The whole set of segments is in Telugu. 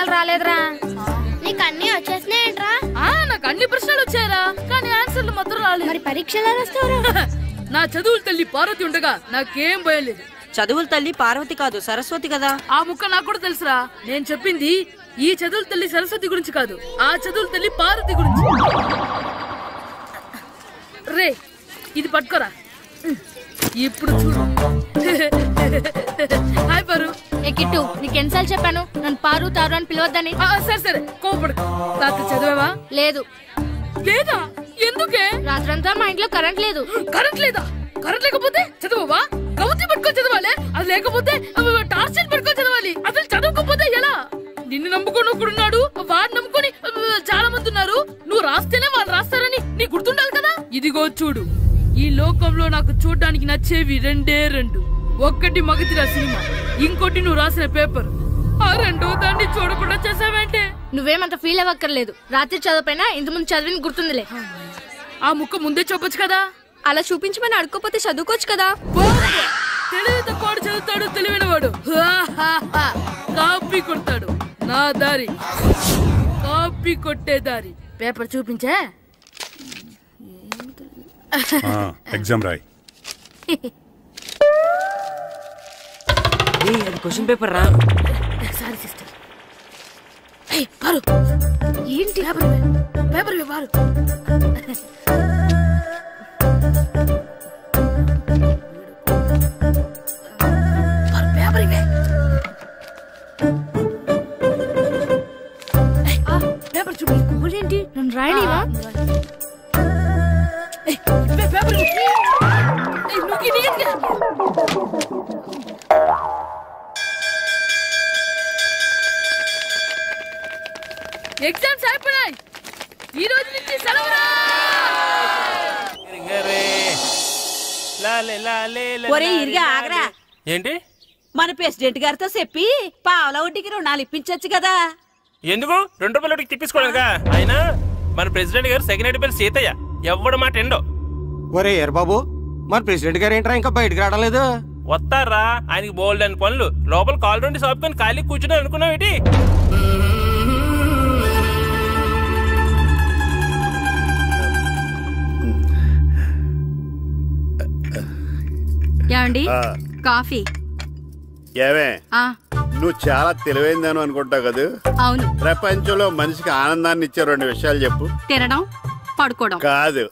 ప్రశ్నలు రాలేదురా. నీకు అన్ని వచ్చేసినాయంట్రా? నాకు అన్ని ప్రశ్నలు వచ్చాయరా, కానీ ఆన్సర్లు మాత్రం రాలేదు. మరి పరీక్షలు రాస్తావురా? నా చదువుల తల్లి పార్వతి ఉండగా నాకేం భయం లేదు. చదువుల తల్లి పార్వతి కాదు, సరస్వతి కదా. ఆ ముక్క నాకు కూడా తెలుసురా. నేను చెప్పింది ఈ చదువుల తల్లి సరస్వతి గురించి కాదు, ఆ చదువుల తల్లి పార్వతి గురించి. రే ఇది పట్టుకోరా, ఇప్పుడు చూడు. హాయ్ పారు. ఏ కిట్టు, నీకు ఎన్నిసార్లు చెప్పాను నన్ను పారు తారు అని పిలవద్దని? సరే సరే కోపడకు. రాత్రి చదివావా? లేదు. లేదా? ఎందుకే? రాత్రంతా మా ఇంట్లో కరెంట్ లేదు. కరెంట్ లేదా? కరెంట్ లేకపోతే చదవవా? కవిత పట్టుకొని చదవాలి. అది లేకపోతే టార్చర్ పట్టుకొని చదవాలి. అసలు చదవకపోతే ఎలా? నిన్ను నమ్ముకొని ఒకడున్నాడు, వాడు నమ్ముకొని చాలా మంది ఉన్నారు. నువ్వు రాస్తేనే వాళ్ళు రాస్తారని నీ గుర్తుండాలి కదా. ఇదిగో చూడు, ఈ లోకంలో నాకు చూడడానికి నచ్చేవి రెండే రెండు. ఒక్కటి మగతిరా సినిమా, ఇంకోటి నువ్వు రాసిన పేపర్. ఆ రెండో దాన్ని చూడకుండా చేసావేంటే? నువ్వేమంత ఫీల్ అవ్వక్కర్లేదు. రాత్రి చదవపోయినా ఇంత ముందు చదివిన గుర్తుందిలే. ఆ ముక్క ముందే చెప్పొచ్చు కదా. అలా చూపించమని అడుక్కోపోతే చదువుకోవచ్చు కదా. తెలివి తక్కువ చదువుతాడు, తెలివైన వాడు కాపీ కొడతాడు. నా దారి కాపీ కొట్టే దారి. పేపర్ చూపించే. ఎగ్జామ్ రాయి. అది క్వశ్చన్ పేపర్ రా. Sorry sister. పారు ఏంటి పేపర్ పారు. పేపర్ ఇవే. పేపర్ చూపి. ఏంటి నన్ను రాయనివా? పేపర్ ఎగ్జామ్స్ అయిపోయాయి. ఈ రోజు నుంచి సెలవురా. ఆగరా. ఏంటి? మన ప్రెసిడెంట్ గారితో చెప్పి పావుల వడ్డీకి రుణాలు ఇప్పించచ్చు కదా. ఎందుకు? 2 రూపాయల వడ్డీకి తిప్పించుకోలేదుగా. అయినా మన ప్రెసిడెంట్ గారు సెకండ్ పేరు సీతయ్య ఎవ్వడు మాట ఎండో. ఒరే ఎర్ బాబు, మన ప్రెసిడెంట్ గారు ఏంట్రా ఇంకా బయటకు రావడం లేదు? వస్తారా, ఆయనకి బోల్డ్ అని పనులు. లోపల కాల్ నుండి సాపుకొని ఖాళీ కూర్చుని అనుకున్నావు ఏంటి? ఏమండి కాఫీ? ఏమే నువ్వు చాలా తెలివైందని అనుకుంటావు కదా. అవును. ప్రపంచంలో మనిషికి ఆనందాన్ని ఇచ్చే 2 విషయాలు చెప్పు. తినడం, పడుకోవడం. కాదు,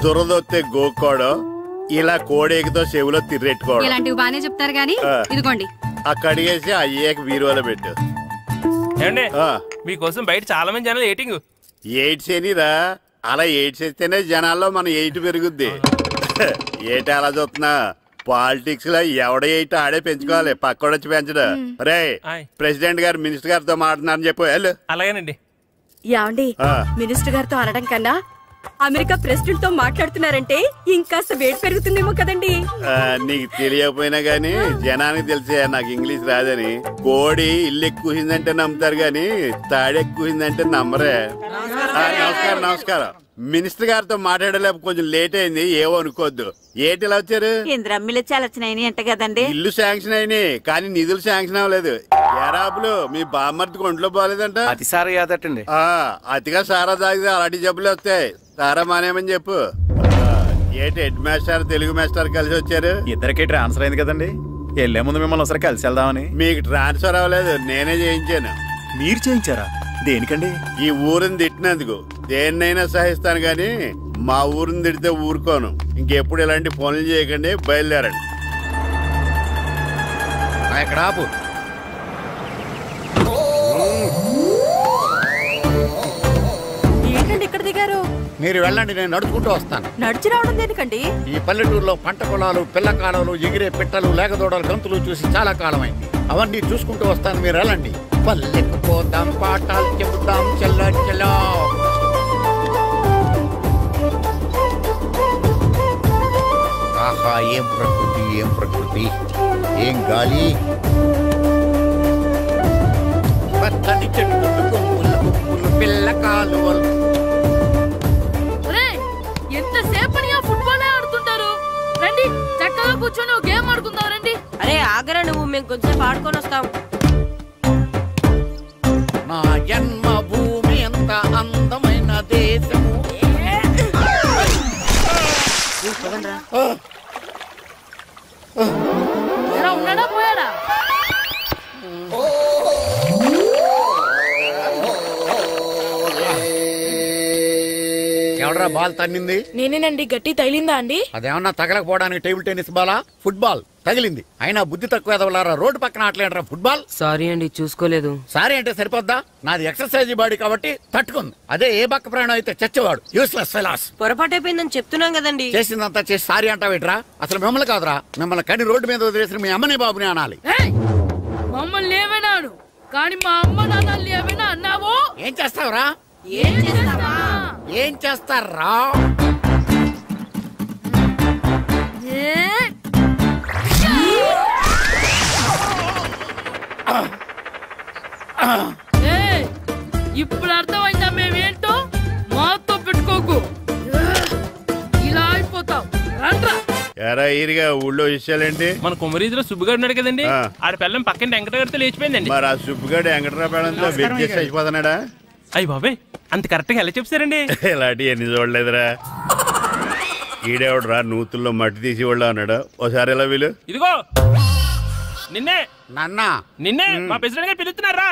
దురదొత్తే గోక్కోవడం, ఇలా కోడేకితో చెవులో తిర్రెట్టుకోవడం. ఇలాంటివి బానే చెప్తారు గానీ ఇదిగోండి. అక్కడిగేసి అయ్యాక బీరువాలో పెట్టు. ఏమండి, మీకోసం బయట చాలా మంది జనాలు ఎయిటింగ్. ఎయిడ్స్ ఏనిరా? అలా ఎయిడ్స్ వేస్తేనే జనాల్లో మన ఎయిట్ పెరుగుద్ది. ఏటి అలా చూస్తున్నా? పాలిటిక్స్ లో ఎవడ ఎయిట్ ఆడే పెంచుకోవాలి, పక్కడొచ్చి పెంచడం. రే ప్రెసిడెంట్ గారు మినిస్టర్ గారితో మాట్లాడుతున్నారని చెప్పు. వెళ్ళు. అలాగేనండి. ఏమండి, మినిస్టర్ గారితో అనడం కన్నా అమెరికా ప్రెసిడెంట్ తో మాట్లాడుతున్నారంటే ఇంకాస్త వేడి పెరుగుతుందేమో కదండి. నీకు తెలియకపోయినా గానీ జనానికి తెలిసే నాకు ఇంగ్లీష్ రాదని. కోడి ఇల్లు ఎక్కువసిందంటే నమ్ముతారు గాని తాడెక్కువసిందంటే నమ్మరే. నమస్కారం నమస్కారం. మినిస్టర్ గారితో మాట్లాడలేక కొంచెం లేట్ అయింది, ఏవో అనుకోవద్దు. ఏంటి ఇలా వచ్చారు? ఇంద్రమ్మిలు చాలచ్చినాయి అంట కదండి. ఇల్లు శాంక్షన్ అయినాయి కానీ నిధులు శాంక్షన్ అవ్వలేదు. ఎరాపులు మీ బామ్మర్తికి ఒంట్లో పోలేదంట. అతిసారా యాదటండి. అతిగా సారా తాగితే అలాంటి జబ్బులు వస్తాయి. సారా మానేమని చెప్పు. ఏంటి హెడ్ మాస్టర్ తెలుగు మాస్టర్ కలిసి వచ్చారు? ఇద్దరికి ట్రాన్స్ఫర్ అయింది కదండి. వెళ్లే ముందు మిమ్మల్ని ఒకసారి కలిసి వెళ్దామని. మీకు ట్రాన్స్ఫర్ అవ్వలేదు, నేనే చేయించాను. మీరు చేయించారా? దేనికండి? ఈ ఊరిని తిట్టినందుకు. దేన్నైనా సహిస్తాను గాని మా ఊరిని తిడితే ఊరుకోను. ఇంకెప్పుడు ఇలాంటి పనులు చేయకండి, బయలుదేరండి. ఇక్కడ ఆపు. ఏంటండి ఇక్కడ దిగారు? మీరు వెళ్ళండి, నేను నడుచుకుంటూ వస్తాను. నడిచి రావడం దేనికండి? ఈ పల్లెటూరులో పంట పొలాలు, పిల్ల కాలాలు, ఎగిరే పిట్టలు, లేగదోడలు, గంతులు చూసి చాలా కాలమైంది. అవన్నీ చూసుకుంటూ వస్తాను, మీరు వెళ్ళండి. పల్లెకు పోతాం, పాఠాలు చెబుతాం, చెల్లో చెల్లో. ఆహా, ఏం ప్రకృతి, ఏం ప్రకృతి, ఏం గాలి. పచ్చని చెట్లు, కొమ్ములు, కొమ్ములు, పిల్ల కాలువలు. ఎంతసేపని ఆ ఫుట్బాల్ ఆడుతుంటారు? రండి చక్కగా కూర్చొని ఒక గేమ్ ఆడుకుందాం. రండి. అరే ఆగరా నువ్వు, మేము కొంచెం ఆడుకొని వస్తాం. నా జన్మభూమి ఎంత అందమైన దేశము. ఉన్నాడా పోయాడా? ఎవడరా బాల్ తన్నింది? నేనేనండి. గట్టి తగిలిందా అండి? అదేమన్నా తగలకపోవడానికి టేబుల్ టెన్నిస్ బాలా, ఫుట్బాల్ తగిలింది. అయినా బుద్ధి తక్కువ ఎదవలారా, రోడ్డు పక్కన ఆటలేడరా ఫుట్బాల్. సారీ అండి, చూసుకోలేదు. సారీ అంటే సరిపోద్దా? నాది ఎక్సర్సైజ్ బాడీ కాబట్టి తట్టుకుంది. అదే ఏ బక్క ప్రాణం అయితే చచ్చేవాడు. Useless fellas. పొరపాటు అయిపోయిందని చెప్తున్నాం కదండి. చేసిందంతా చేసి సారీ అంటావేట్రా? అసలు మిమ్మల్ని కాదురా, మిమ్మల్ని కని రోడ్డు మీద వదిలేసిన మీ అమ్మని బాబుని అనాలి. మమ్మల్ని ఏమైనాను కానీ మా అమ్మ నాన్నల్ని ఏమైనా అన్నావో ఏం చేస్తావురా? ఏం చేస్తారా? ఇప్పుడు అర్థమైందా మేమేంటో? మాతో పెట్టుకోకు, ఇలా అయిపోతాం. రండ్రా. ఎరా ఈరిగా ఊళ్ళో విషయాలేంటి? మన కుమరీజులో సుబ్బుగాడు ఉన్నాడు కదండి, ఆడ పిల్లం పక్కన వెంకటగారితో లేచిపోయిందండి. మరి ఆ సుబ్బుగాడు వెంకటరావు పేడంతో వెయిట్ చేసి అయిపోతున్నాడా? అయ్యి బాబాయ్, అంత కరెక్ట్ గా ఎలా చెప్తారండి? ఇలాంటి ఎన్ని చూడలేదురా. ఈడేవడరా నూతుల్లో మట్టి తీసి వాళ్ళు అన్నాడు. ఓసారి ఎలా వీలు? ఇదిగో నిన్నే నిన్నే మా ప్రెసిడెంట్ గారు పిలుస్తున్నారా?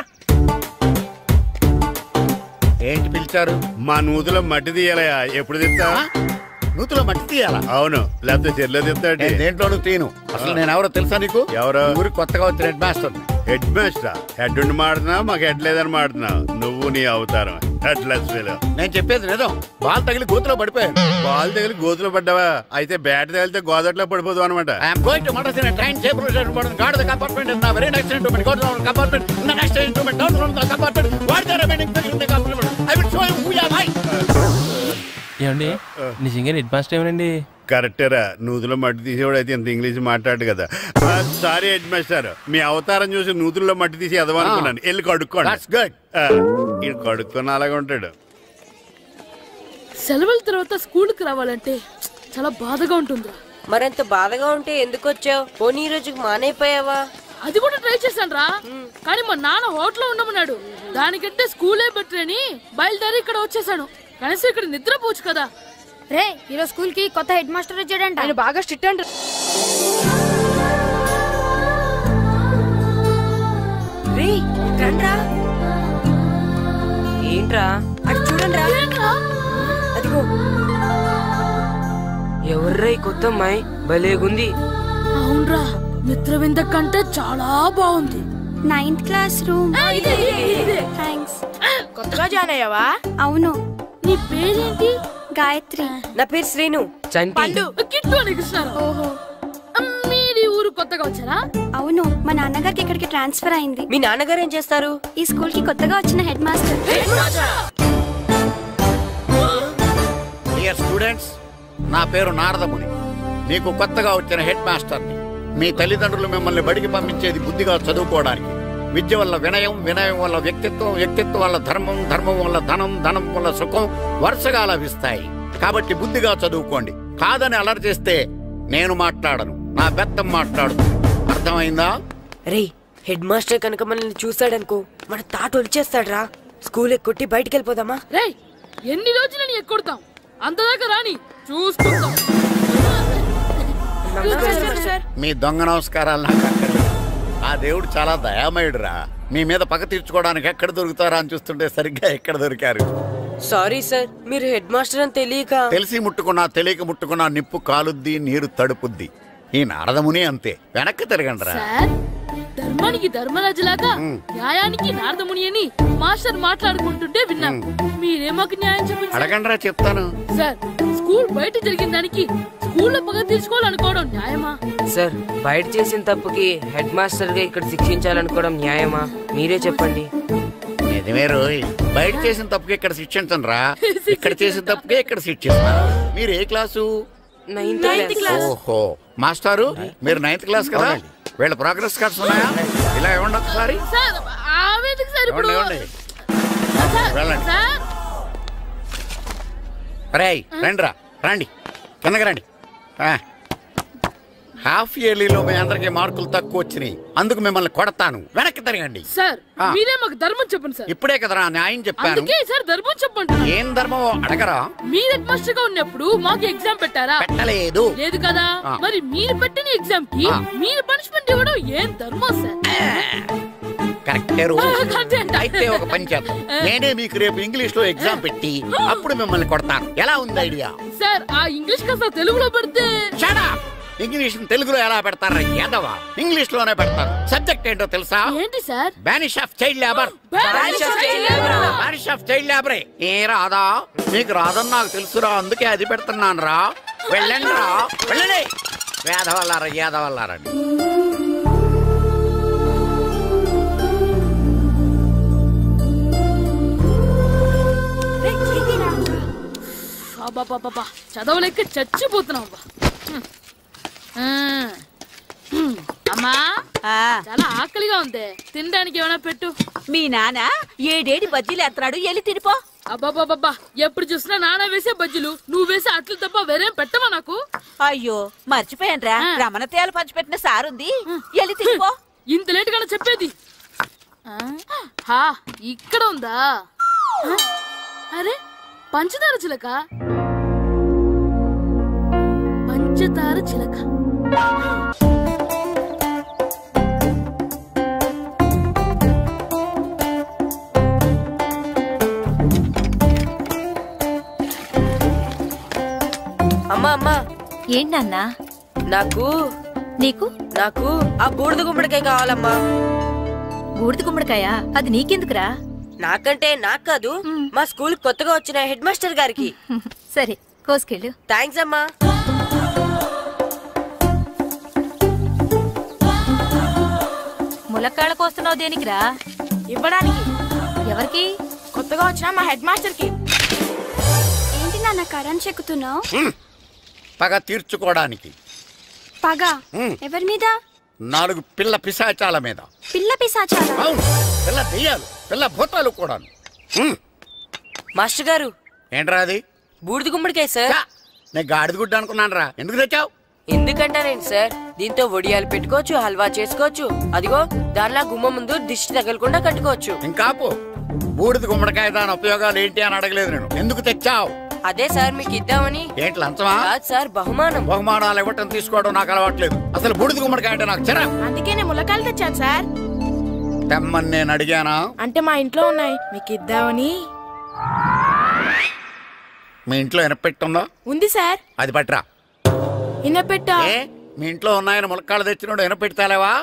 ఏంటి పిలిచారు? మా నూతులో మట్టి తీయాలయా. ఎప్పుడు తీస్తా? నూతులో మట్టి తీయాలా? అవును, లేకపోతే చెర్లో తీస్తాడు. దేంట్లోనూ తీను. అసలు నేను ఎవరో తెలుసా నీకు? ఎవరో? ఊరికి కొత్తగా వచ్చిన head master. Head master? Head ఉండి మాడుతున్నావు, మాకు హెడ్ లేదని మాడుతున్నావు. నువ్వు నీ అవతారం హెడ్లెస్ ఫెలో. నేను చెప్పేది నిజం. బాల్ తగిలి గోతులో పడిపోయాను. బాల్ తగిలి గోతులో పడ్డావా? అయితే బ్యాట్ తగిలితే గోదట్లో పడిపోదు అనమాట. ఏమండి నిజంగా హెడ్ మాస్టర్ ఏమనండి? కరెక్టరా, నూతులో మట్టి తీసేవాడు అయితే ఇంత ఇంగ్లీష్ మాట్లాడు కదా. సారీ హెడ్ మాస్టర్, మీ అవతారం చూసి నూతుల్లో మట్టి తీసి ఎదవనుకున్నాను. వెళ్ళి కడుక్కోండి. ఇది కడుక్కొని అలాగే ఉంటాడు. సెలవుల తర్వాత స్కూల్కి రావాలంటే చాలా బాధగా ఉంటుంది. మరంత బాధగా ఉంటే ఎందుకు వచ్చావు? పోనీ ఈ రోజుకి మానైపోయావా? అది కూడా ట్రై చేశాను రా, కానీ మా నాన్న హోటల్లో ఉండమన్నాడు. దానికంటే స్కూలే బెటర్ అని బయలుదేరి ఇక్కడ వచ్చేసాను. కనీసం ఇక్కడ నిద్రపోవచ్చు కదా. రే, ఈరోజు స్కూల్ కి కొత్త హెడ్ మాస్టర్ వచ్చాడంట. ఆయన బాగా స్ట్రిక్ట్ అంట. ఏంట్రా అటు చూడండి రా. అదిగో ఎవర్రా ఈ కొత్త అమ్మాయి? భలేగుంది. అవునరా, మిత్రవింద కంటే చాలా బాగుంది. 9th class room. థ్యాంక్స్. కొత్తగా జాయిన్ అయ్యావా? అవును. నీ పేరేంటి? గాయత్రి. నా పేరు శ్రీను. పండు. కిట్టు అని కృష్ణారా. ఓహో, మీది ఊరు కొత్తగా వచ్చారా? అవును, మా నాన్నగారికి ఇక్కడికి ట్రాన్స్ఫర్ అయింది. మీ నాన్నగారు ఏం చేస్తారు? ఈ స్కూల్ కి కొత్తగా వచ్చిన హెడ్ మాస్టర్. డియర్ స్టూడెంట్స్, నా పేరు నారదముని. మీకు కొత్తగా వచ్చిన హెడ్ మాస్టర్ని. మీ తల్లిదండ్రులు మిమ్మల్ని బడికి పంపించేది బుద్ధిగా చదువుకోవడానికి. విద్య వల్ల వినయం, వినయం వల్ల వ్యక్తిత్వం, వ్యక్తిత్వం వల్ల ధర్మం, ధర్మం వల్ల ధనం, ధనం వల్ల సుఖం వరుసగా లభిస్తాయి. కాబట్టి బుద్ధిగా చదువుకోండి. కాదని అలర్ చేస్తే నేను మాట్లాడను, నా బెత్తం మాట్లాడు. అర్థమైందా? రే, హెడ్ మాస్టర్ కనుక మనల్ని చూసాడనుకో మన తాట వచ్చేస్తాడ్రా. స్కూల్ ఎక్కొట్టి బయటికి వెళ్ళిపోదామా? రే, ఎన్ని రోజులని ఎక్కొడతాం? అంతదాకా రాని చూసుకుంటాం. మీ దొంగ నమస్కారాలు నాకు అక్కర్లేదు. ఆ దేవుడు చాలా దయామయుడురా. మీ మీద పగ తీర్చుకోవడానికి ఎక్కడ దొరుకుతారా అని చూస్తుంటే సరిగ్గా ఎక్కడ దొరికారు. సారీ సార్, మీరు హెడ్ మాస్టర్ అని తెలియక. తెలిసి ముట్టుకున్నా తెలియక ముట్టుకున్నా నిప్పు కాలుద్ది, నీరు తడుపుద్ది. ఈ నారదముని అంతే. వెనక్కి తిరగండి రా. ధర్మానికి ధర్మరాజులాగా న్యాయానికి నారదముని అని మాస్టర్ మాట్లాడుకుంటుంటే విన్నాం. మీరే మాకు న్యాయం చెప్పండి. అడగండి రా, చెప్తాను. సార్, స్కూల్ బయట జరిగిన దానికి స్కూల్లో పగ తీర్చుకోవాలనుకోవడం న్యాయమా? సార్, బయట చేసిన తప్పుకి హెడ్ మాస్టర్ గా ఇక్కడ శిక్షించాలనుకోవడం న్యాయమా? మీరే చెప్పండి. నిజమే రోయ్, బయట చేసిన తప్పుకి ఇక్కడ శిక్షించను రా. ఇక్కడ చేసిన తప్పుకే ఇక్కడ శిక్షిస్తున్నారు. మీరు ఏ క్లాసు? 9th class. ఓహో, మాస్టారు మీరు 9th క్లాస్ కదా? వీళ్ళ ప్రోగ్రెస్ కార్డ్స్ ఉన్నాయా? ఇలా ఇవ్వండి ఒకసారి. వెళ్ళండి. రేయ్ రండి రా, రండి కిందకి రండి. హాఫ్ ఇయర్లీలో మీ అందరికి మార్కులు తక్కువ వచ్చినాయి, అందుకు మిమ్మల్ని కొడతాను. వెనక్కి తిరగండి. సార్ మీరే మాకు ధర్మం చెప్పండి సార్. ఇప్పుడే కదరా న్యాయం చెప్పాను. అందుకే సార్ ధర్మం చెప్పండి. ఏం ధర్మం అడగరా? మీరు హెడ్ మాస్టర్ గా ఉన్నప్పుడు మాకు ఎగ్జామ్ పెట్టారా? పెట్టలేదు. లేదు కదా. మరి మీరు పెట్టిన ఎగ్జామ్ కి మీరు పనిష్మెంట్ ఇవ్వడం ఏం ధర్మం సార్? కరెక్టే. అయితే ఒక పని చేద్దాం, నేనే మీకు రేపు ఇంగ్లీష్ లో ఎగ్జామ్ పెట్టి అప్పుడు మిమ్మల్ని కొడతాను. ఎలా ఉంది ఐడియా? సార్ ఆ ఇంగ్లీష్ కాస్త తెలుగులో పెడితే. ఇంగ్లీష్ తెలుగులో ఎలా పెడతారా యాదవా? ఇంగ్లీష్ లోనే పెడతారు. సబ్జెక్ట్ ఏంటో తెలుసా? ఏంటి sir? Banish of child labour. Banish of child లేబరే. ఏ రాదా? మీకు రాదని నాకు తెలుసురా, అందుకే అది పెడుతున్నాను రా. వెళ్ళండి రా, వెళ్ళండి. వేదవల్లారా యాదవల్లారండి. చదవలేక చచ్చిపోతున్నాం. అమ్మా చాలా ఆకలిగా ఉంది, తినడానికి ఏమైనా పెట్టు. మీ నాన్న ఏడేడి బజ్జీలు ఎత్తాడు, వెళ్ళి తినిపో. అబ్బాబాబా ఎప్పుడు చూసినా నాన్న వేసే బజ్జీలు, నువ్వు వేసే అట్లు తప్ప వేరేం పెట్టవా నాకు? అయ్యో మర్చిపోయానురా, రమణ తేలు పంచిపెట్టిన సారుంది, వెళ్ళి తినిపో. ఇంత లేట్ గా చెప్పేది. ఇక్కడ ఉందా? అరే పంచదార చిలక, పంచదార చిలక. అమ్మా అమ్మా. ఏంటన్నా? నాకు నీకు నాకు ఆ బూడిద గుమ్మడికాయ కావాలమ్మా. బూడిద గుమ్మడికాయ? అది నీకెందుకురా? నాకంటే నాకు కాదు, మా స్కూల్ కొత్తగా వచ్చిన హెడ్ మాస్టర్ గారికి. సరే కోసుకెళ్ళు. థ్యాంక్స్ అమ్మా. ములక్కాళ్ళ కోస్తున్నావు దేనికిరా? ఇవ్వడానికి. ఎవరికి? కొత్తగా వచ్చిన మా హెడ్ మాస్టర్ కి. ఏంటి నాన్న కరెంట్ చెక్కుతున్నావు? పగ తీర్చుకోవడానికి. పగ ఎవరి మీద? 4 పిల్ల పిశాచాల మీద. పిల్ల పిశాచాల? పిల్ల దెయ్యాలు, పిల్ల భూతాలు కూడా. మాస్టర్ గారు. ఏంట్రా అది? బూడిద గుమ్మడికాయ సార్. నేను గాడిద గుడ్డ అనుకున్నాను రా. ఎందుకు తెచ్చావు? ఎందుకంటారేంటి సార్, దీంతో వడియాలు పెట్టుకోవచ్చు, హల్వా చేసుకోవచ్చు. అదిగో దానిలా గుమ్మ ముందు దిష్టి తగలకుండా కట్టుకోవచ్చు. ఇంకాపు, బూడిద గుమ్మడికాయ దాని ఉపయోగాలు ఏంటి అని అడగలేదు నేను. ఎందుకు తెచ్చావు? అదే సార్ మీకు ఇద్దామని. ఏంటి లంచమా? కాదు సార్, బహుమానం. బహుమానాలు ఇవ్వటం తీసుకోవడం నాకు అలవాట్లేదు. అసలు బూడిద గుమ్మడికాయ అంటే నాకు చిరా. అందుకే నేను ములకాయలు తెచ్చాను సార్. తెమ్మని నేను అడిగానా? అంటే మా ఇంట్లో ఉన్నాయి, మీకు ఇద్దామని. మీ ఇంట్లో ఎనపెట్టుందా? ఉంది సార్. అది పట్రా. ఇనపెట్టా? మీ ఇంట్లో ఉన్నాయని ములక్కాళ్ళు తెచ్చినోడు ఎనపెట్టాలేవా?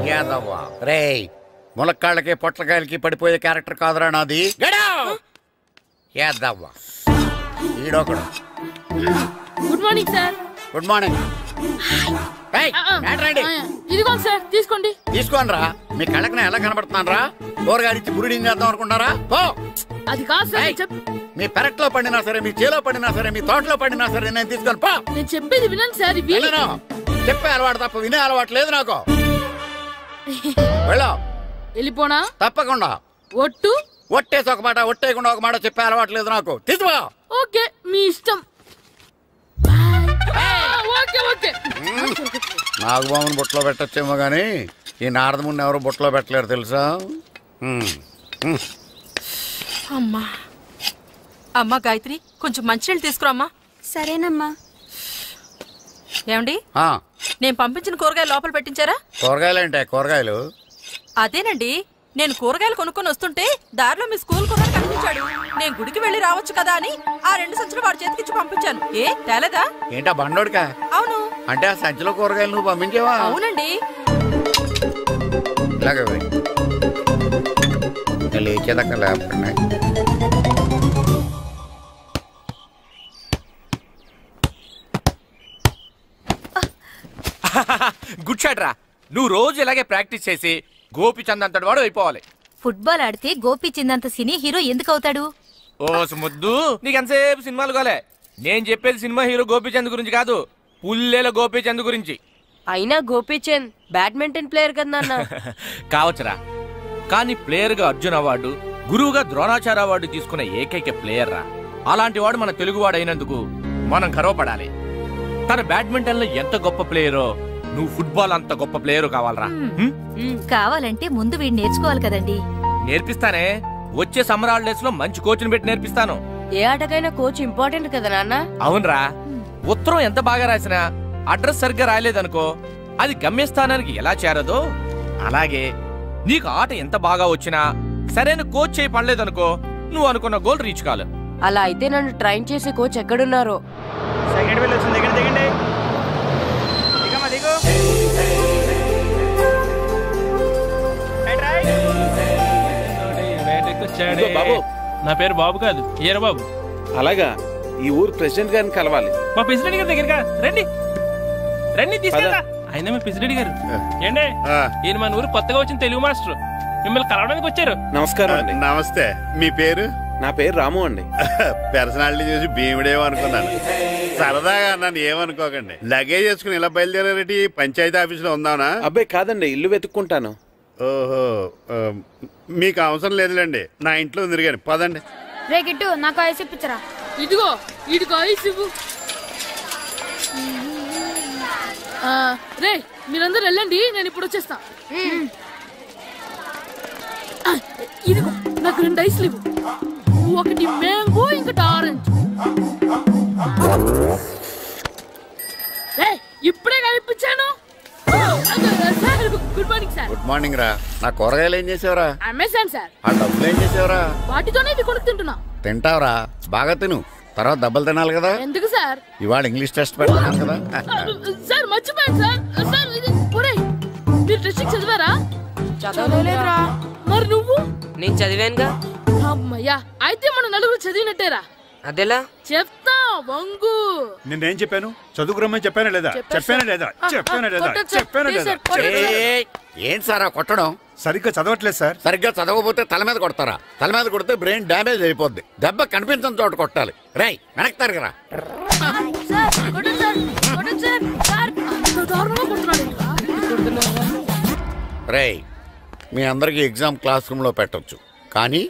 యాదవ్వా రే, ములక్కాళ్ళకి పొట్లకాయలకి పడిపోయే క్యారెక్టర్ కాదురా నాది. యాదవ్వా ఈడొకడు. Good morning sir. Good morning. ఇదిగోండి సార్, తీసుకోండి. తీసుకోండి రా. మీ కళ్ళకి నేను ఎలా కనబడుతున్నాను రా? కూరగాయలిచ్చి బురిడింగ్ చేద్దాం అనుకుంటారా? అది కాదు సార్. మీ పెరట్లో పండినా సరే, మీ చేలో పండినా సరే, మీ తోటలో పండినా సరే నేను తీసుకొని పో. నేను చెప్పేది వినండి సార్. చెప్పే అలవాటు తప్ప వినే అలవాటు లేదు నాకు. వెళ్ళా. వెళ్ళిపోనా? తప్పకుండా. ఒట్టు? ఒట్టేసి ఒక మాట, ఒట్టేయకుండా ఒక మాట చెప్పే అలవాటు లేదు నాకు. తీసుకో. ఓకే, మీ ఇష్టం. నాగబాబుని బుట్టలో పెట్టచ్చేమో గానీ ఈ నారదముని ఎవరు బుట్టలో పెట్టలేరు తెలుసా? అమ్మా అమ్మా గాయత్రి, కొంచెం మంచినీళ్ళు తీసుకురామ్మా. సరేనమ్మా. ఏమండి, నేను పంపించిన కూరగాయలు లోపల పెట్టించారా? కూరగాయలు ఏంటే? కూరగాయలు అదేనండి, నేను కూరగాయలు కొనుక్కొని వస్తుంటే దారిలో మీ స్కూల్ కుర్రాడు కనిపించాడు. నేను గుడికి వెళ్ళి రావచ్చు కదా అని ఆ 2 సంచులు వాడి చేతికిచ్చి పంపించాను. ఏ తేలేదా? ఏంటా బండోడికా? అవును. అంటే ఆ సంచిలో కూరగాయలు నువ్వు పంపించావా? అవునండి. ఇలాగే లేచేదాకా లేకపోయినా గుడ్ షాట్ రా. నువ్వు రోజు ఇలాగే ప్రాక్టీస్ చేసి గోపిచంద్ అంతటి వాడు అయిపోవాలి. ఫుట్బాల్ ఆడితే గోపిచంద్ అంత సినీ హీరో ఎందుకు అవుతాడు? ఓ ముద్దు, నీకు ఎంతసేపు సినిమాలు కాలే. నేను చెప్పేది సినిమా హీరో గోపిచంద్ గురించి కాదు, పుల్లెల గోపిచంద్ గురించి. అయినా గోపిచంద్ బ్యాడ్మింటన్ ప్లేయర్ కదా నాన్న. కావచ్చురా, కానీ ప్లేయర్ గా అర్జున్ అవార్డు, గురువుగా ద్రోణాచార్య అవార్డు తీసుకున్న ఏకైక ప్లేయర్ రా. అలాంటి వాడు మన తెలుగువాడు అయినందుకు మనం గర్వపడాలి. తన బ్యాడ్మింటన్ లో ఎంత గొప్ప ప్లేయరో నువ్వు ఫుట్బాల్ అంత గొప్ప ప్లేయర్ కావాలరా. కావాలంటే ముందు వీడు నేర్చుకోవాలి కదండి. నేర్పిస్తానే. వచ్చే సమ్మర్ హాలిడేస్ లో మంచి కోచ్ని పెట్టి నేర్పిస్తాను. ఏ ఆటకైనా కోచ్ ఇంపార్టెంట్ కదా నాన్న. అవునరా. ఉత్తరం ఎంత బాగా రాసినా అడ్రస్ సరిగ్గా రాయలేదనుకో అది గమ్యస్థానానికి ఎలా చేరదో అలాగే నీకు ఆట ఎంత బాగా వచ్చినా సరైన కోచ్ చేయి పడలేదనుకో నువ్వు అనుకున్న గోల్ రీచ్ కాదు. అలా అయితే నన్ను ట్రైన్ చేసే కోచ్ ఎక్కడున్నారో. సెకండ్ బెల్ వచ్చింది, దిగండి. బాబు నా పేరు బాబు కాదు ఈర బాబు. అలాగా, ఈ ఊరు ప్రెసిడెంట్ గారిని కలవాలి. మా ప్రెసిడెంట్ గారి దగ్గరగా రండి రండి తీసుకెళ్తా. ఆయన మా ప్రెసిడెంట్ గారు ఏండే ఈయన మన ఊరు కొత్తగా వచ్చిన తెలుగు మాస్టర్ మిమ్మల్ని కలవడానికి వచ్చారు. నమస్కారం అండి. నమస్తే. మీ పేరు? నా పేరు రాము అండి. పర్సనాలిటీ చూసి భీముడేమో అనుకున్నాను. సరదాగా నన్ను ఏమనుకోకండి. లగేజ్ చేసుకుని ఇలా బయలుదేరేటి పంచాయతీ ఆఫీసులో ఉందానా? అబ్బాయి కాదండి, ఇల్లు వెతుక్కుంటాను. ఓహో, మీకు అవసరం లేదులేండి, నా ఇంట్లో ఉంది కానీ పదండి. రే గిట్టు నాకు ఐస్ ఇప్పించరా. ఇదిగో ఇదిగో ఐస్ ఇవ్వు. రే మీరందరూ వెళ్ళండి, నేను ఇప్పుడు వచ్చేస్తా. ఇదిగో నాకు 2 ఐస్లు ఇవ్వు. ఒకటి మ్యాంగో ఇంకటి ఆరెంజ్. ఇప్పుడే కనిపించాను. Good morning sir. Good morning రా. నా కూరగాయలు ఏం చేసావురా? Amazon sir. ఆ డబ్బులు ఏం చేసావురా? వాటితోనే ఇది కొనుక్కు తింటున్నా. తింటావురా, బాగా తిను. తర్వాత దెబ్బలు తినాలి కదా. ఎందుకు సార్? ఇవాళ ఇంగ్లీష్ టెస్ట్ పెడతాను కదా. సార్ మర్చిపోయాను సార్. సార్ ఇది మీరు టెస్టింగ్ చదివారా? చదవలేదురా. మరి నువ్వు? నేను చదివానుగా. అమ్మయ్యా, అయితే మన నలుగురు చదివినట్టేరా. అదెలా? చెప్తా వంగు. నిన్నేం చెప్పాను? చదువుకురమ్మని చెప్పానా లేదా? చెప్పానా లేదా? ఏంటి సార్ కొట్టడం? సరిగ్గా చదవట్లేదు సార్. సరిగ్గా చదవకపోతే తల మీద కొడతారా? తల మీద కొడితే బ్రెయిన్ డ్యామేజ్ అయిపోద్ది. దెబ్బ కనిపించిన చోట కొట్టాలి. రై వెనక్కి తరగరా. రై మీ అందరికీ ఎగ్జామ్ క్లాస్ రూమ్ లో పెట్టొచ్చు, కానీ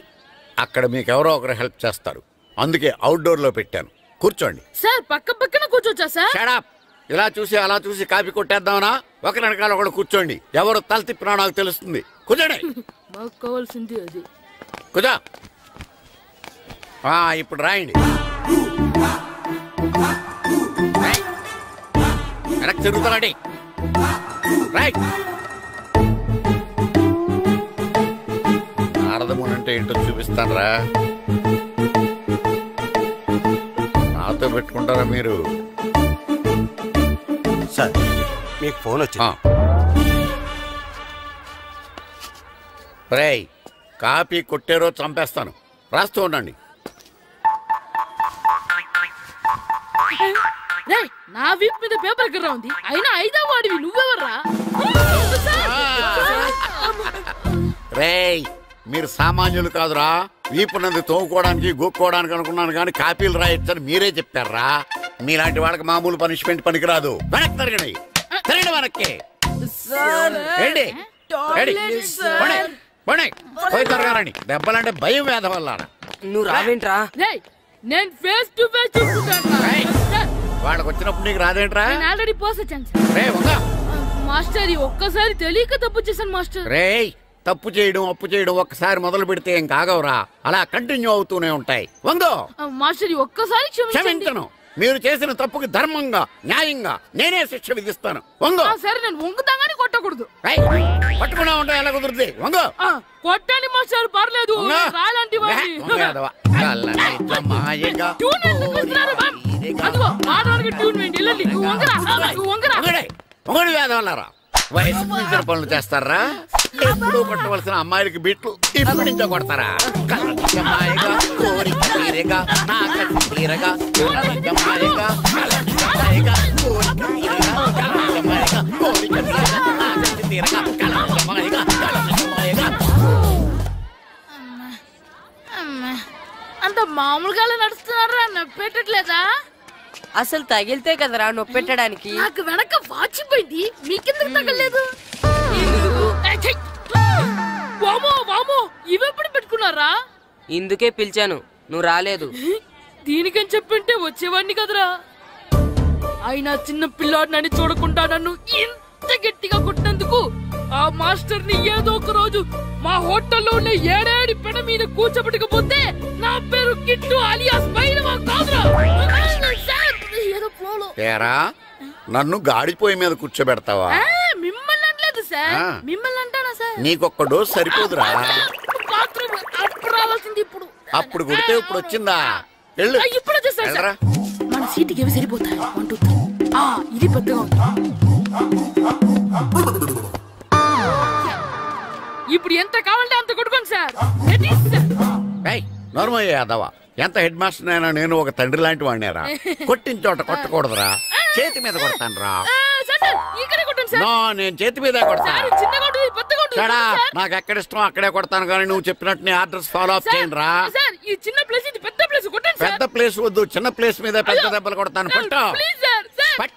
అక్కడ మీకు ఎవరో ఒకరు హెల్ప్ చేస్తారు. అందుకే అవుట్డోర్ లో పెట్టాను. కూర్చోండి. సార్ పక్క పక్కన కూర్చోచ్చా సార్? Shut up. ఇలా చూసి అలా చూసి కాపీ కొట్టేద్దామనా? ఒకరి వెనకాల ఒకడు కూర్చోండి. ఎవరు తల తిప్పినా నాకు తెలుస్తుంది. కూర్చోండి. మాకు కావాల్సింది అది. కూర్చో. ఇప్పుడు రాయండి. వెనక్కి తిరుగుతానండి. రైట్. నారదముని అంటే ఏంటో చూపిస్తాను రా. నాతో పెట్టుకుంటారా మీరు? సార్ మీకు ఫోన్ వచ్చింది. రేయ్ కాపీ కొట్టారో చంపేస్తాను. రాస్తూ ఉండండి. నా వీప్ మీద పేపర్ ఎక్కడ ఉంది? అయినా 5వ వాడివి నువ్వెవర్రా? రేయ్ మీరు సామాన్యులు కాదురా. వీపునంది తోముకోవడానికి గోక్కోవడానికి అనుకున్నాను, కానీ కాపీలు రాయొచ్చని మీరే చెప్పారా. మీలాంటి వాళ్ళకి మామూలు పనిష్మెంట్ పనికిరాదు. వెనక్కి తిరగండి. తిరగండి వెనక్కి. పోయి తిరగారండి. దెబ్బలంటే భయం వేద వల్ల. నువ్వు రావేంట్రా? నేను ఫేస్ టు ఫేస్ చూసుకుంటాను. వాళ్ళకి వచ్చినప్పుడు నీకు రాదేంట్రా? నేను ఆల్రెడీ పోస్ వచ్చాను మాస్టర్. ఒక్కసారి తెలియక తప్పు చేశాను మాస్టర్. రేయ్ తప్పు చేయడం అప్పు చేయడం ఒక్కసారి మొదలు పెడితే ఏం కాగవరా. అలా కంటిన్యూ అవుతూనే ఉంటాయి. వందో మాస్టర్ ఒక్కసారి క్షమించను. మీరు చేసిన తప్పుకి ధర్మంగా న్యాయంగా నేనే శిక్ష విధిస్తాను. వందో. సరే నేను వంగుతాగానే కొట్టకూడదు. పట్టుకున్నా ఉంటా ఎలా కుదురుతుంది. వందో. కొట్టండి మాస్టర్ పర్లేదు. రాలాంటి మొగడి వేదవల్లారా. వయసు మించిన పనులు చేస్తారా? ఎప్పుడు కొట్టవలసిన అమ్మాయిలకి బిట్లు ఇప్పుడు నుంచో కొడతారా? కలజమాయగా కోరిక తీరగా నా కసి తీరగా కలజమాయగా కలజమాయగా కోరిక తీరగా కలజమాయగా కోరిక తీరగా నా కసి తీరగా కలజమాయగా కలజమాయగా. అంత మామూలుగా నడుస్తున్నారా? నొప్పెట్టట్లేదా? అసలు తగిలితే కదరా నొప్పెట్టడానికి. నాకు వెనక వాచిపోయింది, మీకెందుకు తగలేదు? వామో వామో ఇవెప్పుడు పెట్టుకున్నారా? ఇందుకే పిలిచాను, నువ్వు రాలేదు. దీనికని చెప్పింటే వచ్చేవాడిని కదరా. అయినా చిన్న పిల్లాడు నన్ను చూడకుండా నన్ను ఇంత అంత గట్టిగా కొట్టినందుకు ఆ మాస్టర్ ని ఏదో ఒక రోజు మా హోటల్లో ఉన్న ఏడేడి పెడ మీద కూర్చోబెట్టకపోతే నా పేరు కిట్టు అలియాస్ బైరవా కాదురా. తేరా నన్ను గాడిపోయి మీద కూర్చోబెడతావా? మిమ్మల్ని అనలేదు సార్, మిమ్మల్ని అంటానా సార్? నీకొక్క డోస్ సరిపోదురా. బాత్రూమ్ అప్పుడు రావాల్సింది ఇప్పుడు. అప్పుడు కొడితే ఇప్పుడు వచ్చిందా? ఇప్పుడు వచ్చేసారు సార్. మన సీటుకి ఏవి సరిపోతాయి? 1 2 3. ఇది పెద్దగా ఉంది. ఇప్పుడు ఎంత కావాలంటే అంత కొట్టుకోండి సార్. నోర్మయ్య యాదవ, ఎంత హెడ్ మాస్టర్ అయినా నేను ఒక తండ్రి లాంటి వాడినేరా. కొట్టిన చోట కొట్టకూడదురా, చేతి మీద కొడతాను రా. నేను చేతి మీద కొడతాను. నాకు ఎక్కడ ఇష్టం అక్కడే కొడతాను, కానీ నువ్వు చెప్పినట్టు నీ ఆర్డర్స్ ఫాలో అప్ చేయండి రా. పెద్ద ప్లేస్ వద్దు, చిన్న ప్లేస్ మీద పెద్ద దెబ్బలు కొడతాను. పట్టు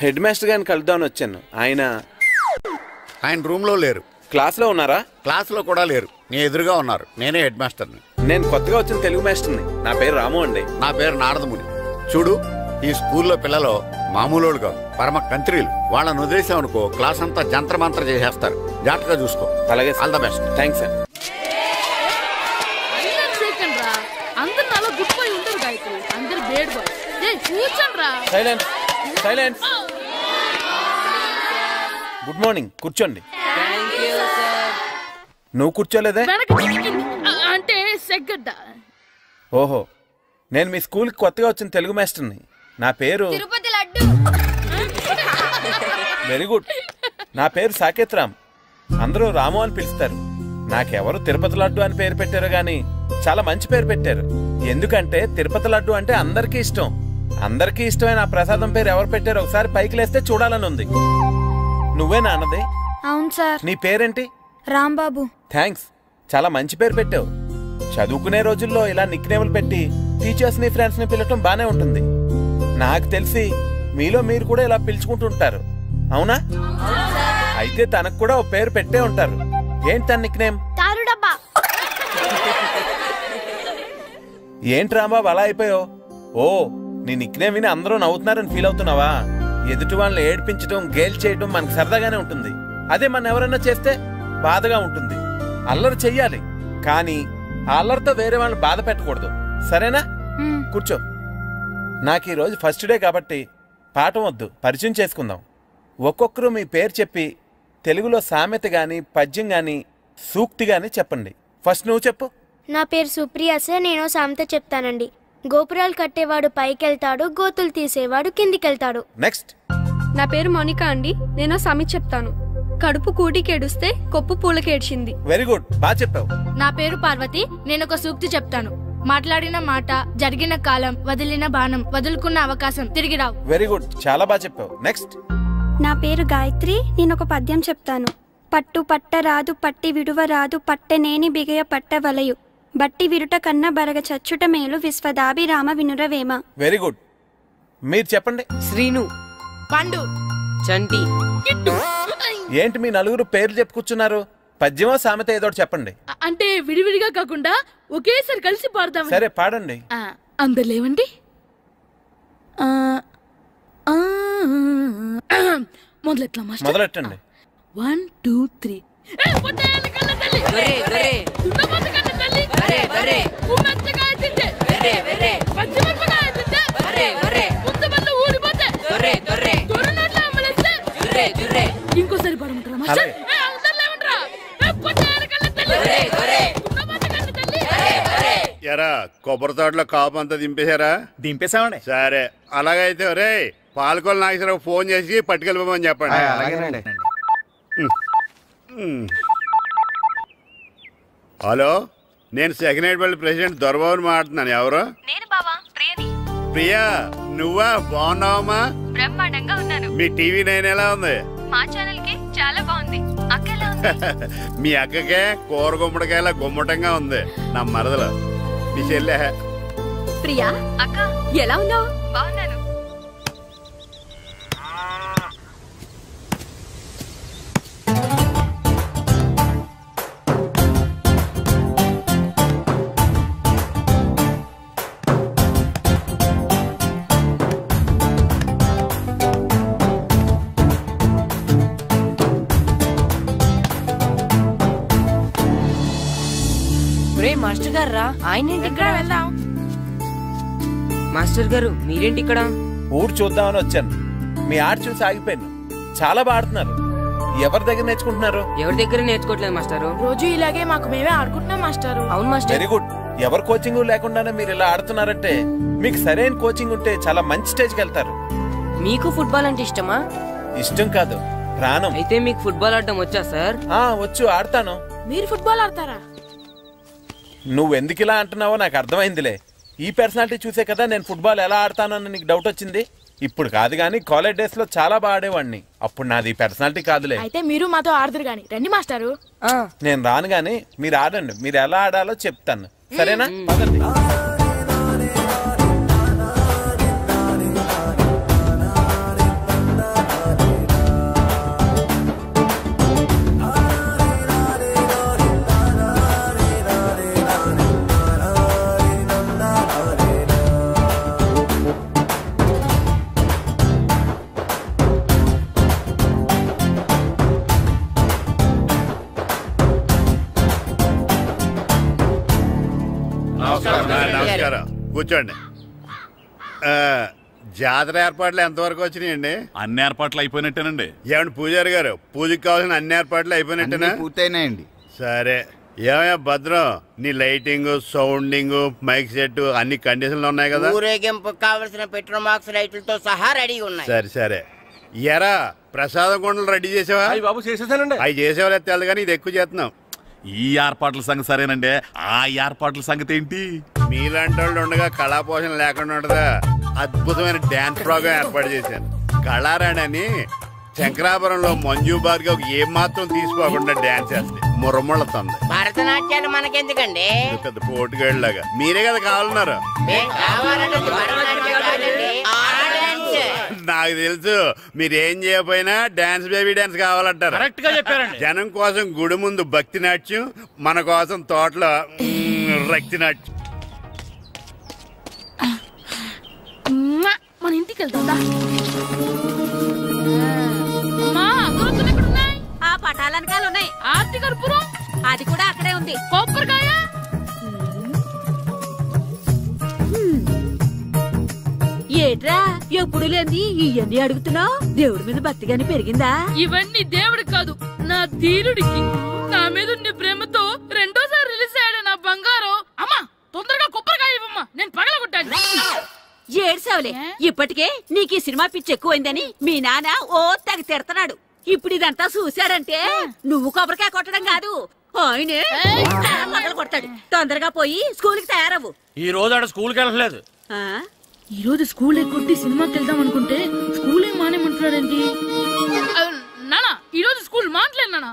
హెడ్ మాస్టర్ గారిని కలుద్దామని వచ్చాను. ఆయన రూమ్ లో లేరు. క్లాస్ లో ఉన్నారా? క్లాస్ లో కూడా లేరు, నీ ఎదురుగా ఉన్నారు. నేనే హెడ్ మాస్టర్ని. నేను కొత్తగా వచ్చిన తెలుగు మాస్టర్ని. నా పేరు రాము అండి. నా పేరు నారదముని. చూడు, ఈ స్కూల్లో పిల్లలు మామూలు కాదు, పరమ కంత్రీలు. వాళ్ళని వదిలేసామనుకో క్లాస్ అంతా జంత్ర మంత్ర చేసేస్తారు. జాగ్రత్తగా చూసుకో. అలాగే, all the best. Thanks sir. Silence silence. Good morning. కూర్చోండి. నువ్వు కూర్చోలేదే? అంటే సెగ్గడ్డ. ఓహో, నేను మీ స్కూల్కి కొత్తగా వచ్చిన తెలుగు మాస్టర్ని. నా పేరు వెరీ గుడ్. నా పేరు సాకేత్ రామ్. అందరూ రాము అని పిలుస్తారు. నాకెవరు తిరుపతి లడ్డు అని పేరు పెట్టారు గాని చాలా మంచి పేరు పెట్టారు. ఎందుకంటే తిరుపతి లడ్డు అంటే అందరికీ ఇష్టం. అందరికీ ఇష్టమైన ఆ ప్రసాదం పేరు ఎవరు పెట్టారు ఒకసారి పైకి లేస్తే చూడాలని ఉంది. నువ్వేనా అన్నది? అవును సార్. నీ పేరేంటి? రాంబాబు. థ్యాంక్స్, చాలా మంచి పేరు పెట్టావు. చదువుకునే రోజుల్లో ఇలా నిక్నేములు పెట్టి టీచర్స్ ని ఫ్రెండ్స్ ని పిలవటం బానే ఉంటుంది. నాకు తెలిసి మీలో మీరు కూడా ఇలా పిలుచుకుంటుంటారు, అవునా? అయితే తనకు కూడా ఓ పేరు పెట్టే ఉంటారు. ఏంటి తన నిక్నేమ్? ఏంటి రాంబాబు అలా అయిపోయావు? ఓ, నీ నిక్నేమ్ విని అందరూ నవ్వుతున్నారని ఫీల్ అవుతున్నావా? ఎదుటి వాళ్ళని ఏడిపించడం, గేల్ చేయడం మనకు సరదాగానే ఉంటుంది. అదే మన ఎవరన్నా చేస్తే బాధగా ఉంటుంది. అల్లరి చెయ్యాలి, కానీ ఆ అల్లరితో వేరే వాళ్ళని బాధ పెట్టకూడదు. సరేనా? కూర్చో. నాకు ఈరోజు ఫస్ట్ డే కాబట్టి పాఠం వద్దు, పరిచయం చేసుకుందాం. ఒక్కొక్కరు మీ పేరు చెప్పి తెలుగులో సామెత గాని, పద్యం గాని, సూక్తి గాని చెప్పండి. ఫస్ట్ నువ్వు చెప్పు. నా పేరు సుప్రియ సార్. నేను సామెత చెప్తానండి. గోపురాలు కట్టేవాడు పైకెళ్తాడు, గోతులు తీసేవాడు కిందికెళ్తాడు. నెక్స్ట్. నా పేరు మోనికా అండి. నేను సామెత చెప్తాను. కడుపు కూటికేడుస్తే కొప్పు పూలకేడ్చింది. వెరీ గుడ్, బాగా చెప్పావు. నా పేరు పార్వతి. నేను ఒక సూక్తి చెప్తాను. మాట్లాడిన మాట, జరిగిన కాలం, వదిలిన బాణం, వదులుకున్న అవకాశం తిరిగి రావు. వెరీ గుడ్, చాలా బాగా చెప్పావు. నెక్స్ట్. నా పేరు గాయత్రి. నేను ఒక పద్యం చెప్తాను. పట్టు పట్ట రాదు, పట్టి విడువ రాదు, పట్టెనేని బిగయ పట్ట వలయు, బట్టి విరుట కన్న బరగ చచ్చుట మేలు, విశ్వదాభిరామ వినురవేమ. Very good. మీరు చెప్పండి. శ్రీను, పండు, చంటి. ఏంటి మీ నలుగురు పేర్లు చెప్పుకూర్చున్నారు? పద్యమో సామెత ఏదో చెప్పండి. అంటే విడివిడిగా కాకుండా ఒకేసారి కలిసి పాడదాం. సరే, పాడండి. అందరు లేవండి. మొదలెట్టండి. 1 2 3. ఇంకోసారి పడమంటారా? ఎరా కొబ్బరి తోటలో కాపు అంతా దింపేశారా? దింపేశామండి. సరే, అలాగైతే రే పాలకొల నాగేశ్వరరావు ఫోన్ చేసి పట్టుకెళ్ళిపోమని చెప్పండి. హలో, నేను సెకండ్ హెడ్ వాళ్ళ ప్రెసిడెంట్ దొరబాబుని మాట్లాడుతున్నాను. ఎవరు? ప్రియా, నువ్వా? బాగున్నావమ్మా? బ్రహ్మాండంగా ఉన్నాను. మీ టీవీ 9 ఎలా ఉంది? మా ఛానల్ కి చాలా బాగుంది. అక్క ఎలా ఉంది? మీ అక్కకే కూర గుమ్మడికాయల గుమ్మటంగా ఉంది. నా మరదలు మీ చెల్లె. ప్రియా అక్క ఎలా ఉన్నావు? బాగున్నాను. మాస్టర్ గారు రా. ఆయన ఇక్కడ వెళ్దాం. మాస్టర్ గారు మీరేంటి ఇక్కడ? ఊరు చూద్దామని వచ్చాను. మీ ఆట చూసి ఆగిపోయాను. చాలా బాగా ఆడుతున్నారు. ఎవరి దగ్గర నేర్చుకుంటున్నారు? ఎవరి దగ్గర నేర్చుకోవట్లేదు మాస్టారు. రోజు ఇలాగే మాకు మేమే ఆడుకుంటున్నాం మాస్టారు. అవును మాస్టర్. Very good. ఎవరు కోచింగ్ లేకుండానే మీరు ఇలా ఆడుతున్నారంటే మీకు సరైన కోచింగ్ ఉంటే చాలా మంచి స్టేజ్కి వెళ్తారు. మీకు ఫుట్బాల్ అంటే ఇష్టమా? ఇష్టం కాదు, ప్రాణం. అయితే మీకు ఫుట్బాల్ ఆడటం వచ్చా సార్? వచ్చు, ఆడతాను. మీరు ఫుట్బాల్ ఆడతారా? నువ్వెందుకు ఇలా అంటున్నావో నాకు అర్థమైందిలే. ఈ పర్సనాలిటీ చూసే కదా నేను ఫుట్బాల్ ఎలా ఆడతానని నీకు డౌట్ వచ్చింది. ఇప్పుడు కాదు గానీ కాలేజ్ డేస్ లో చాలా బాగా ఆడేవాడిని. అప్పుడు నాది పర్సనాలిటీ కాదులే. అయితే మీరు మాతో ఆడదురు గాని రండి మాస్టారు. నేను రాను గానీ మీరు ఆడండి. మీరు ఎలా ఆడాలో చెప్తాను, సరేనా? పదండి. నమస్కారం, కూర్చోండి. జాతర ఏర్పాట్లు ఎంతవరకు వచ్చినాయండి? అన్ని ఏర్పాట్లు అయిపోయినట్టేనండి. ఏమండి పూజారి గారు, పూజకి కావాల్సిన అన్ని ఏర్పాట్లు అయిపోయినట్టేనా? పూర్తయినాయండి. సరే. ఏమయ్యా భద్రం, నీ లైటింగ్, సౌండింగ్, మైక్ సెట్ అన్ని కండిషన్లు ఉన్నాయి కదా? ఊరేగింపు కావలసిన పెట్రోల్ మార్క్స్ లైట్లతో సహా రెడీ ఉన్నాయి. సరే. ఎరా ప్రసాదం కొండలు రెడీ చేసావా? బాబు చేసేసానండి. అవి చేసేవాళ్ళు తెలు కానీ ఇది ఎక్కువ చేస్తున్నాం. ఈ ఏర్పాట్ల సంగతి సరేనండి, ఆ ఏర్పాట్ల సంగతి ఏంటి? మీలాంటి వాళ్ళు ఉండగా కళాపోషణ లేకుండా ఉండదా? అద్భుతమైన డాన్స్ ప్రోగ్రామ్ ఏర్పాటు చేశాను. కళారాణి అని శంకరాపురంలో మంజు భార్గవ్ ఏం మాత్రం తీసుకోకుండా డాన్స్ చేస్తే మురముళ్ళతుంది. భరతనాట్యాలు మనకెందుకండి? పెద్ద పోటుగాళ్ళలాగా మీరే కదా కావాలన్నారు. నాకు తెలుసు మీరేం చేయకపోయినా డాన్స్ బేబీ డాన్స్ కావాలంటారు. కరెక్ట్ గా చెప్పారండి. జనం కోసం గుడి ముందు భక్తి నాట్యం, మన కోసం తోటలో రక్తి నాట్యం. మన ఇంటికి వెళ్తుందా? ఆ పటాలనకాలు ఉన్నాయి. ఆర్తి కర్పూరం అది కూడా అక్కడే ఉంది. కొబ్బరికాయ ఏట్రా ఎప్పుడు లేని ఇవన్నీ అడుగుతున్నావు? దేవుడి మీద భక్తిగాని పెరిగిందా? ఇవన్నీ దేవుడికి కాదు, నా ధీరుడికి. నా మీద ఉన్న ప్రేమతో రెండోసారి రిలీజ్ అయ్యాడు నా బంగారం. అమ్మా తొందరగా కొబ్బరికాయ ఇవ్వమ్మా, నేను పగలగొట్టాను. ఏడ్సావులే, ఇప్పటికే నీకు ఈ సినిమా పిచ్చి ఎక్కువైందని మీ నాన్న ఓ తెగ తిడతాడు. ఇప్పుడు ఇదంతా చూశాడంటే నువ్వు కొబ్బరికాయ కొట్టడం కాదు, ఆయనే పగలు కొడతాడు. తొందరగా పోయి స్కూల్ కి తయారవు. ఈ రోజు ఆడ స్కూల్కి వెళ్ళలేదు. ఈ రోజు స్కూల్ ఎక్కొట్టి సినిమాకి వెళ్దాం అనుకుంటే స్కూల్ ఏం మానేమంటున్నాడండి? నానా ఈ రోజు స్కూల్ మానట్లేదు నానా.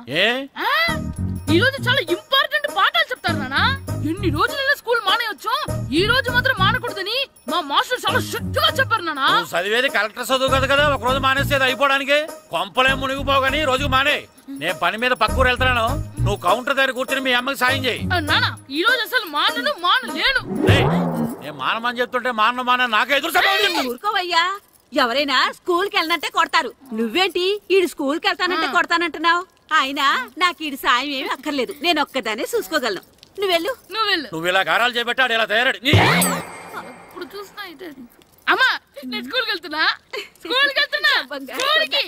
ఈ రోజు చాలా ఇంపార్టెంట్ పాఠాలు చెప్తారు నానా. ఎన్ని రోజులైనా స్కూల్ మానేయొచ్చు, ఈ రోజు మాత్రం మానకూడదని మా మాస్టర్ చాలా స్ట్రిక్ట్ గా చెప్పారు నానా. చదివేది కలెక్టర్ చదువు కదా కదా, ఒక రోజు మానేసేది అయిపోవడానికి. కొంపలే మునిగిపోగాని రోజుకు మానే. నేను పని మీద పక్కూరు వెళ్తాను, నువ్వు కౌంటర్ దగ్గర కూర్చొని మీ అమ్మకి సాయం చేయి. నానా ఈ రోజు అసలు మానలేను. నేను మానమని చెప్తుంటే మాన నాకే ఎదురు. ఊరుకోవయ్యా, ఎవరైనా స్కూల్ కి వెళ్ళనంటే కొడతారు. నువ్వేంటి ఈడు స్కూల్ కి వెళ్తానంటే కొడతానంటున్నావు? అయినా నాకు ఈడు సాయం ఏమి అక్కర్లేదు, నేను ఒక్కదానే చూసుకోగలను. నువ్వెళ్ళు. నువ్వు ఇలా గారాలు చేపెట్టాడు ఇలా తయారడు. ఇప్పుడు చూస్తా అమ్మా, నేను స్కూల్కి వెళ్తున్నా. స్కూల్కి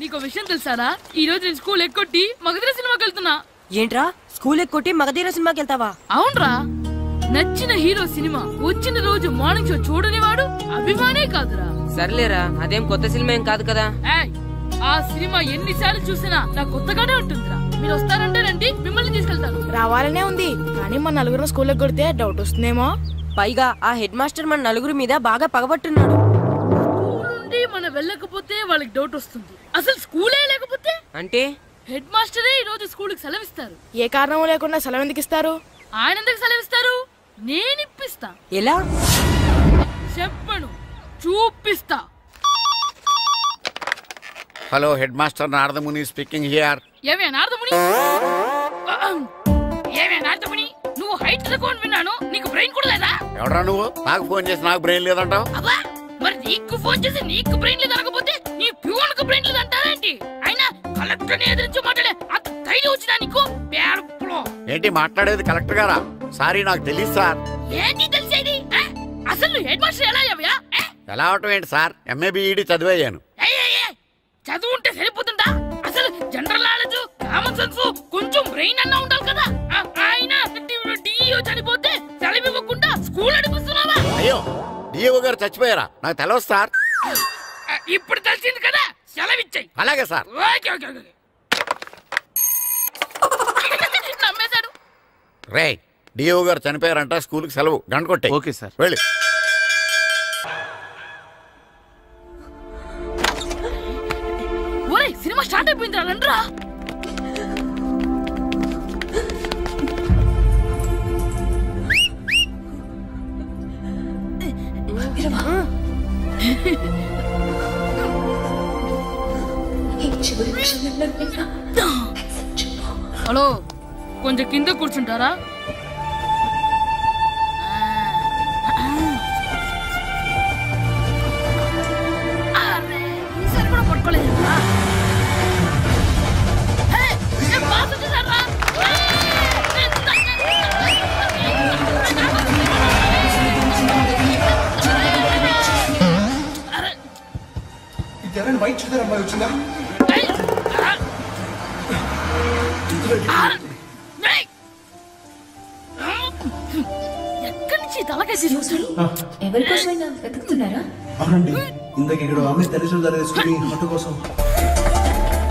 నీకు విషయం తెలుసారా? ఈ రోజు నేను స్కూల్ ఎక్కొట్టి మగధీర సినిమాకి వెళ్తున్నా. ఏంట్రా స్కూల్ ఎక్కొట్టి మగధీర సినిమాకి వెళ్తావా? అవునరా, నచ్చిన హీరో సినిమా వచ్చిన రోజు మార్నింగ్ షో చూడని వాడు అభిమానే కాదురా. సర్లేరా, అదేం కొత్త సినిమా ఏం కాదు కదా. ఆ సినిమా ఎన్నిసార్లు చూసినా నాకు కొత్తగానే ఉంటుందిరా. మీరు వస్తారంటే రండి, మిమ్మల్ని తీసుకెళ్తాను. రావాలనే ఉంది కానీ మన నలుగురు స్కూల్ కొడితే డౌట్ వస్తుందేమో. పైగా ఆ హెడ్ మాస్టర్ మన నలుగురు మీద బాగా పగబట్టున్నాడు. నుండి మళ్ళీ మనం వెళ్ళకపోతే వాళ్ళకి డౌట్ వస్తుంది. అసలు స్కూలే లేకపోతే అంటే హెడ్ మాస్టరే ఈ రోజు స్కూల్కి సెలవిస్తారు. ఏ కారణం లేకుండా సెలవు ఎందుకు ఇస్తారు? ఆయన ఎందుకు సెలవిస్తారు? నేను ఇప్పిస్తా. ఎలా చెప్పను, చూపిస్తా. Hello head master Naradamuni speaking here. ఏమే నారదముని, ఏమే నారదముని, నువ్వు హైట్ రికార్డ్ విన్నాను, నీకు బ్రెయిన్ కూడా లేదా? ఎవరా నువ్వు? నాకు ఫోన్ చేసి నాకు బ్రెయిన్ లేదంటావు? అబ్బా, మరి నీకు ఫోన్ చేసి నీకు బ్రెయిన్ లేదు అనకపోతే నీ ప్యూన్ కు బ్రెయిన్ లేదు అంటారేంటి? అయినా కలెక్టర్ ని ఎదిరించి మాట్లాడే అంత ధైర్యం వచ్చినా నీకు? ఏంటి మాట్లాడేది కలెక్టర్ గారా? సారీ నాకు తెలియదు సార్. ఏంటి తెలిసేది? అసలు నువ్వు హెడ్ మాస్టర్ ఎలా అయ్యావా? ఎలా అవటం ఏంటి సార్, ఎంఏ బిఈడి చదివయ్యాను. చదువు ఉంటే సరిపోతుందా? అసలు జనరల్ నాలెడ్జ్, కామన్ సెన్స్, కొంచెం బ్రెయిన్ అన్నా ఉండాలి కదా. ఆయన డిఇఓ చనిపోతే సెలవు ఇవ్వకుండా స్కూల్ నడిపిస్తున్నావా? అయ్యో, డిఓ గారు చచ్చిపోయారా? నాకు తెలియదు సార్. ఇప్పుడు తెలిసింది కదా, సెలవు ఇచ్చాయి. అలాగే సార్. నమ్మేశాడు. రే, డిఓ గారు చనిపోయారంట, స్కూల్కి సెలవు, గంట కొట్టే. Okay sir. వెళ్ళి. ఓయ్, సినిమా స్టార్ట్ అయిపోయింది రండ్రా. హలో, కొంచెం కింద కూర్చుంటారా? ఈసారి కూడా పట్టుకోలేదు. వైట్ చూద్దరు అమ్మాయి వచ్చిందా? ఎక్కడి నుంచి తలకేసి చూస్తాడు? ఎవరికోసమైనా వెతుకుతున్నారా? అవునండి, ఇందాక ఇక్కడ అమ్మాయి తల్లిదండ్రులు తీసుకుని ఆటో కోసం.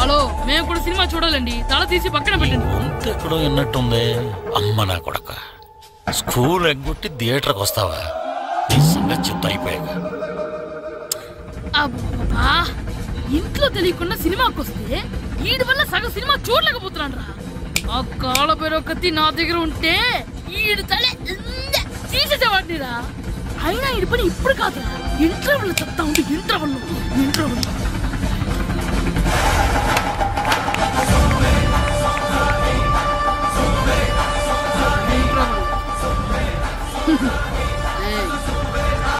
హలో, మేము కూడా సినిమా చూడాలండి, తల తీసి పక్కన పెట్టండి. ఎక్కడో విన్నట్టుంది. అమ్మ నా కొడక, స్కూల్ ఎగ్గొట్టి థియేటర్కి వస్తావా? నీ సంగతి చెప్తా అయిపోయాక. అబ్బా, ఇంట్లో తెలియకుండా సినిమాకి వస్తే వీడి వల్ల సగం సినిమా చూడలేకపోతున్నాను రా. ఆ కాళ్ళ పేరొకటి నా దగ్గర ఉంటే ఈడు తలే తీసేసేవాడిని రా. అయినా ఈడి పని ఇప్పుడు కాదురా, ఇంటర్వెల్ చెప్తా ఉంటే ఇంటర్వెల్